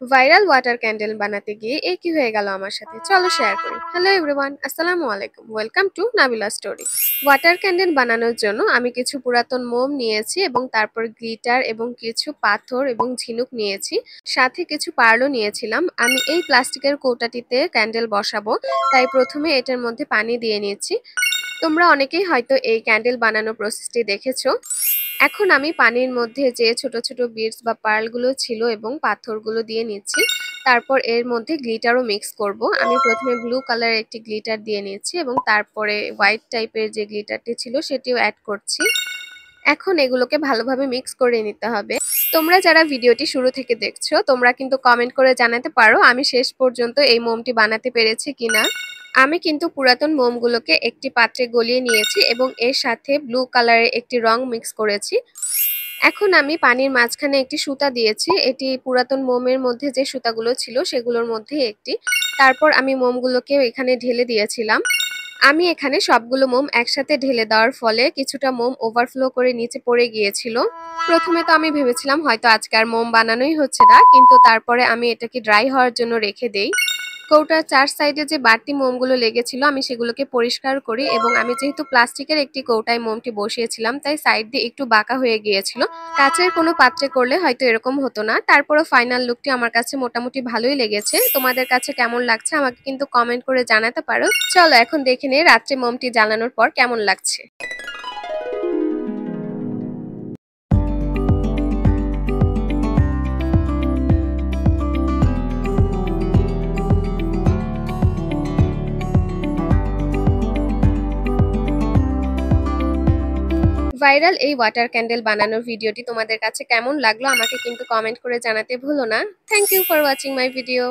Viral water candle বানাতে গিয়ে কি হয়ে গেল আমার সাথে, চলো শেয়ার করি। হ্যালো এভরিওয়ান, আসসালামু আলাইকুম, welcome to Nabila story. Water candle বানানোর জন্য আমি কিছু পুরাতন মোম নিয়েছি এবং তারপর গ্লিটার এবং কিছু পাথর এবং ঝিনুক নিয়েছি, সাথে কিছু পার্লও নিয়েছিলাম। আমি এই প্লাস্টিকের কৌটাটিতে ক্যান্ডেল বসাবো, তাই প্রথমে এটার মধ্যে পানি দিয়ে নিয়েছি। তোমরা অনেকেই হয়তো এই ক্যান্ডেল বানানোর প্রসেসটি দেখেছো। এখন আমি পানির মধ্যে যে ছোট ছোট বিটস বা পার্লগুলো ছিল এবং পাথরগুলো দিয়ে নিচ্ছি। তারপর এর মধ্যে গ্লিটারও মিক্স করব। আমি প্রথমে ব্লু কালারের একটি গ্লিটার দিয়ে নিয়েছি এবং তারপরে হোয়াইট টাইপের যে গ্লিটারটি ছিল সেটিও অ্যাড করছি। এখন এগুলোকে ভালোভাবে মিক্স করে নিতে হবে। তোমরা যারা ভিডিওটি শুরু থেকে দেখছো, তোমরা কিন্তু কমেন্ট করে জানাতে পারো আমি শেষ পর্যন্ত এই মোমটি বানাতে পেরেছি কিনা। আমি কিন্তু পুরাতন মোমগুলোকে একটি পাত্রে গলিয়ে নিয়েছি এবং এর সাথে ব্লু কালারের একটি রং মিক্স করেছি। এখন আমি পানির মাঝখানে একটি সুতা দিয়েছি, এটি পুরাতন মোমের মধ্যে যে সুতাগুলো ছিল সেগুলোর মধ্যে একটি। তারপর আমি মোমগুলোকে এখানে ঢেলে দিয়েছিলাম। আমি এখানে সবগুলো মোম একসাথে ঢেলে দেওয়ার ফলে কিছুটা মোম ওভারফ্লো করে নিচে পড়ে গিয়েছিল। প্রথমে তো আমি ভেবেছিলাম হয়তো আজকে আর মোম বানানোই হচ্ছে না, কিন্তু তারপরে আমি এটাকে ড্রাই হওয়ার জন্য রেখে দেই। কৌটার চার সাইডে যে বাড়তি মোমগুলো লেগেছিল আমি সেগুলোকে পরিষ্কার করি এবং আমি যেহেতু প্লাস্টিকের একটি কৌটায় মোমটি বসিয়েছিলাম তাই সাইড দিয়ে একটু বাঁকা হয়ে গিয়েছিল। কাচের কোনো পাত্রে করলে হয়তো এরকম হতো না। তারপরও ফাইনাল লুকটি আমার কাছে মোটামুটি ভালোই লেগেছে। তোমাদের কাছে কেমন লাগছে আমাকে কিন্তু কমেন্ট করে জানাতে পারো। চলো এখন দেখে নিই রাত্রে মোমটি জ্বালানোর পর কেমন লাগছে। ভাইরাল এই ওয়াটার ক্যান্ডেল বানানোর ভিডিওটি তোমাদের কাছে কেমন লাগলো আমাকে কিন্তু কমেন্ট করে জানাতে ভুলো না। Thank you for watching my video.